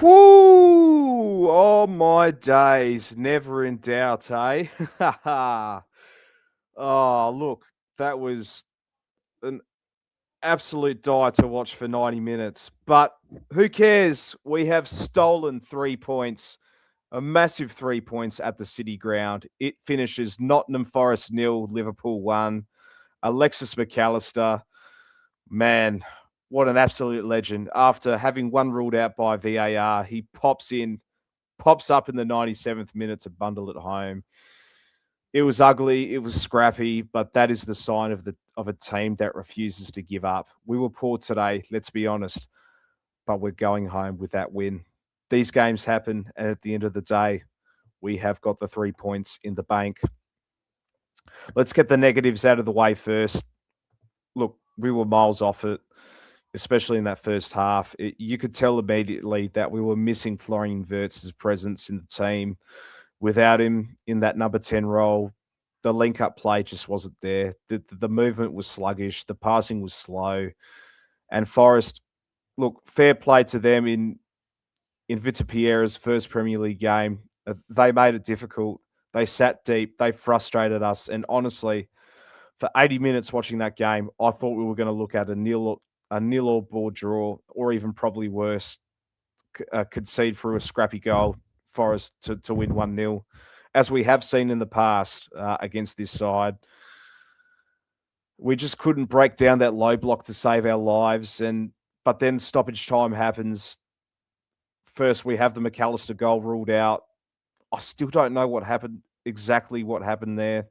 Whoo! Oh my days, never in doubt, eh? Oh, look, that was an absolute die to watch for 90 minutes. But who cares? We have stolen 3 points, a massive 3 points at the City Ground. It finishes Nottingham Forest nil, Liverpool 1. Alexis McAllister, man, what an absolute legend. After having one ruled out by VAR, he pops up in the 97th minute to bundle it home. It was ugly, it was scrappy, but that is the sign of a team that refuses to give up. We were poor today, let's be honest, but we're going home with that win. These games happen, and at the end of the day, we have got the 3 points in the bank. Let's get the negatives out of the way first. Look, we were miles off it, especially in that first half. You could tell immediately that we were missing Florian Wirtz's presence in the team. Without him in that number 10 role, the link up play just wasn't there. The movement was sluggish, the passing was slow. And Forest, look, fair play to them in Vitor Pereira's first Premier League game. They made it difficult. They sat deep, they frustrated us. And honestly, for 80 minutes watching that game, I thought we were going to look at a nil or board draw, or even probably worse, concede through a scrappy goal for us to win 1-0, as we have seen in the past against this side. We just couldn't break down that low block to save our lives. But then stoppage time happens. First, we have the McAllister goal ruled out. I still don't know exactly what happened there.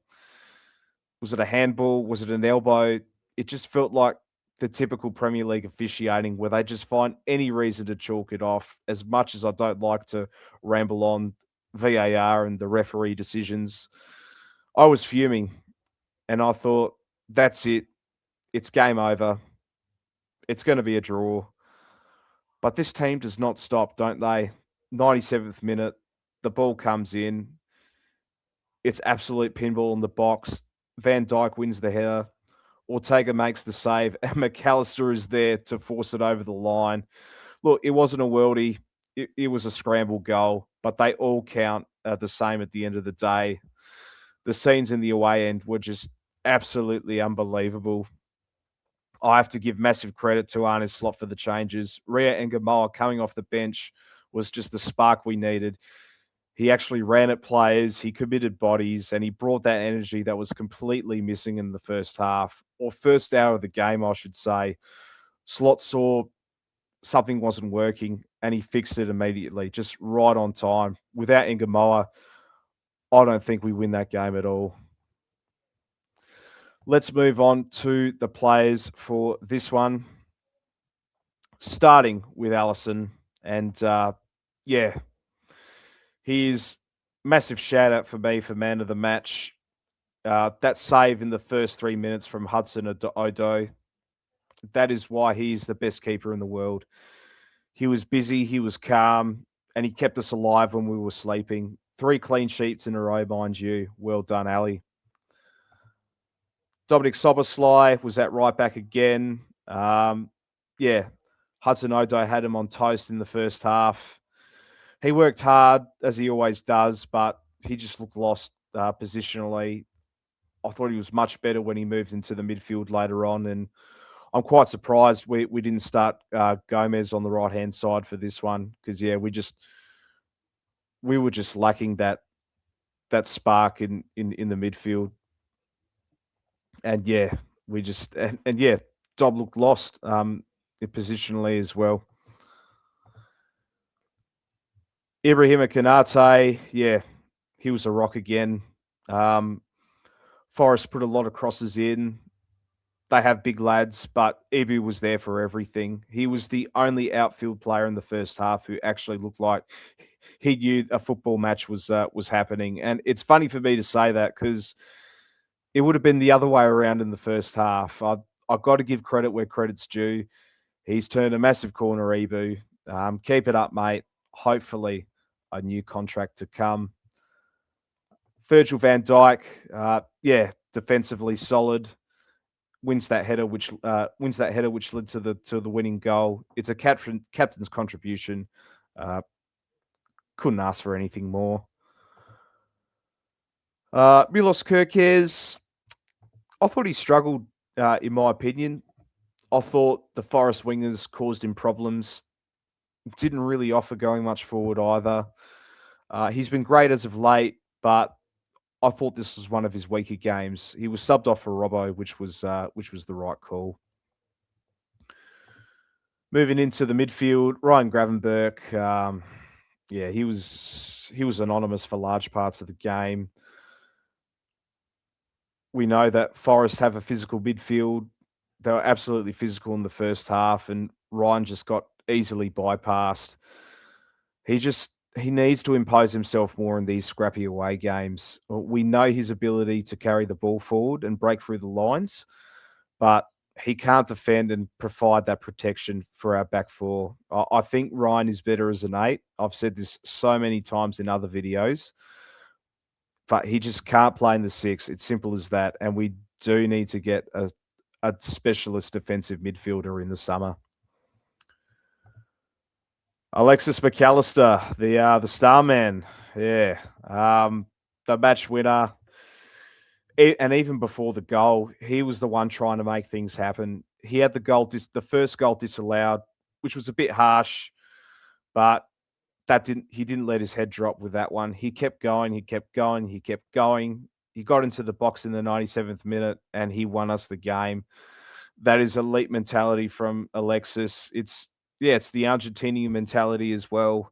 Was it a handball? Was it an elbow? It just felt like the typical Premier League officiating where they just find any reason to chalk it off. As much as I don't like to ramble on VAR and the referee decisions, I was fuming and I thought, that's it. It's game over. It's going to be a draw. But this team does not stop, don't they? 97th minute, the ball comes in. It's absolute pinball in the box. Van Dijk wins the header. Ortega makes the save, and McAllister is there to force it over the line. Look, it wasn't a worldie. It was a scramble goal, but they all count the same at the end of the day. The scenes in the away end were just absolutely unbelievable. I have to give massive credit to Arne Slot for the changes. Ria Ngamoa coming off the bench was just the spark we needed. He actually ran at players, he committed bodies, and he brought that energy that was completely missing in the first half, or first hour of the game, I should say. Slot saw something wasn't working, and he fixed it immediately, just right on time. Without Ngamoa, I don't think we win that game at all. Let's move on to the players for this one, starting with Allison. And yeah, he's massive shout out for me for man of the match. That save in the first 3 minutes from Hudson Odoi, that is why he's the best keeper in the world. He was busy, he was calm, and he kept us alive when we were sleeping. 3 clean sheets in a row, mind you. Well done, Ali. Dominic Soboslai was at right back again. Yeah, Hudson Odoi had him on toast in the first half. He worked hard, as he always does, but he just looked lost positionally. I thought he was much better when he moved into the midfield later on, and I'm quite surprised we didn't start Gomez on the right hand side for this one because we were just lacking that spark in the midfield, and Dob looked lost positionally as well. Ibrahima Kanate, yeah, he was a rock again. Forest put a lot of crosses in. They have big lads, but Ibu was there for everything. He was the only outfield player in the first half who actually looked like he knew a football match was happening. And it's funny for me to say that because it would have been the other way around in the first half. I've got to give credit where credit's due. He's turned a massive corner, Ibu. Keep it up, mate. Hopefully, a new contract to come. Virgil van Dijk, defensively solid. Wins that header, which led to the winning goal. It's a captain's contribution. Couldn't ask for anything more. Milos Kerkez, I thought he struggled, in my opinion. I thought the Forest wingers caused him problems. Didn't really offer going much forward either. He's been great as of late, but I thought this was one of his weaker games. He was subbed off for Robbo, which was the right call. Moving into the midfield, Ryan Gravenberch. Yeah, he was anonymous for large parts of the game. We know that Forest have a physical midfield. They were absolutely physical in the first half, and Ryan just got easily bypassed. He needs to impose himself more in these scrappy away games. We know his ability to carry the ball forward and break through the lines, but he can't defend and provide that protection for our back four. I think Ryan is better as an 8. I've said this so many times in other videos, but he just can't play in the 6. It's simple as that. And we do need to get a specialist defensive midfielder in the summer. Alexis McAllister, the star man. Yeah. The match winner. And even before the goal, he was the one trying to make things happen. He had the first goal disallowed, which was a bit harsh, but he didn't let his head drop with that one. He kept going, he kept going, he kept going. He got into the box in the 97th minute and he won us the game. That is elite mentality from Alexis. It's the Argentinian mentality as well.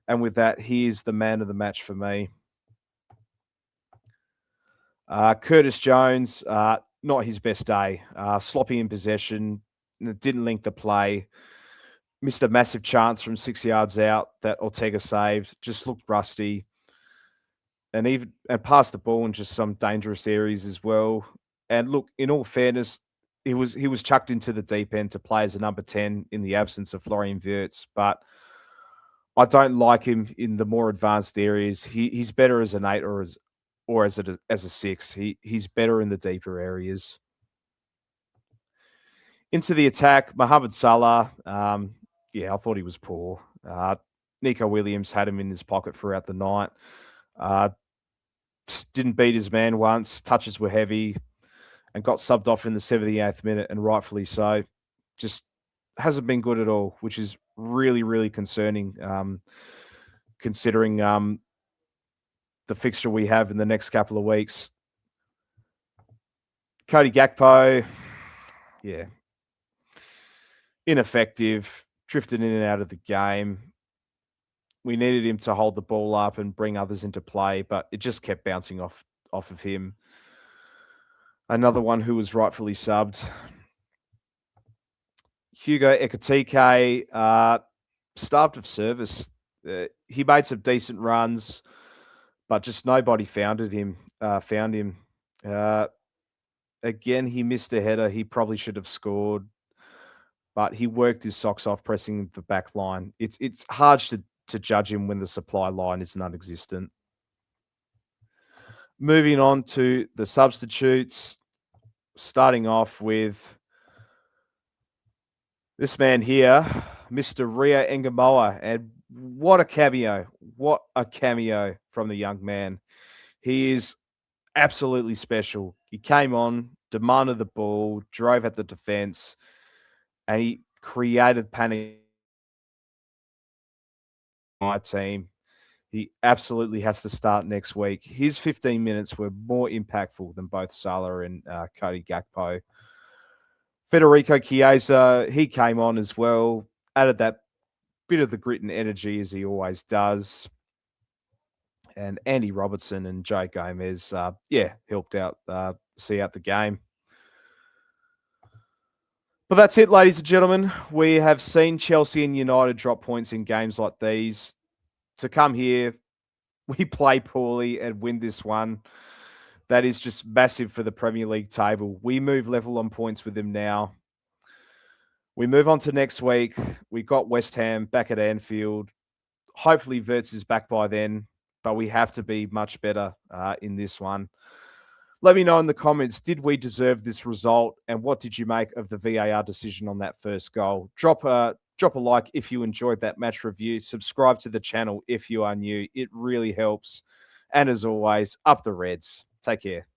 And with that, he is the man of the match for me. Curtis Jones, not his best day. Sloppy in possession, didn't link the play. Missed a massive chance from 6 yards out that Ortega saved. Just looked rusty, and passed the ball in just some dangerous areas as well. And look, in all fairness, he was chucked into the deep end to play as a number 10 in the absence of Florian Wirtz, but I don't like him in the more advanced areas. He's better as an 8 or as a 6. He's better in the deeper areas. Into the attack, Mohamed Salah. I thought he was poor. Nico Williams had him in his pocket throughout the night. Just didn't beat his man once. Touches were heavy and got subbed off in the 78th minute, and rightfully so. Just hasn't been good at all, which is really, really concerning, considering the fixture we have in the next couple of weeks. Cody Gakpo, yeah, ineffective, drifted in and out of the game. We needed him to hold the ball up and bring others into play, but it just kept bouncing off of him. Another one who was rightfully subbed. Hugo Ekitike, starved of service. He made some decent runs, but just nobody found him. Again, he missed a header. He probably should have scored, but he worked his socks off pressing the back line. It's hard to judge him when the supply line is non-existent. Moving on to the substitutes, starting off with this man here, Mr. Ria Engamoa. And what a cameo. What a cameo from the young man. He is absolutely special. He came on, demanded the ball, drove at the defense, and he created panic. My team. He absolutely has to start next week. His 15 minutes were more impactful than both Salah and Cody Gakpo. Federico Chiesa, he came on as well, added that bit of the grit and energy as he always does. And Andy Robertson and Joe Gomez, helped out, see out the game. But that's it, ladies and gentlemen. We have seen Chelsea and United drop points in games like these. To come here, we play poorly and win this one. That is just massive for the Premier League table. We move level on points with them now. We move on to next week. We got West Ham back at Anfield. Hopefully Wirtz is back by then, but we have to be much better in this one. Let me know in the comments, did we deserve this result? And what did you make of the VAR decision on that first goal? Drop Drop a like if you enjoyed that match review. Subscribe to the channel if you are new. It really helps. And as always, up the Reds. Take care.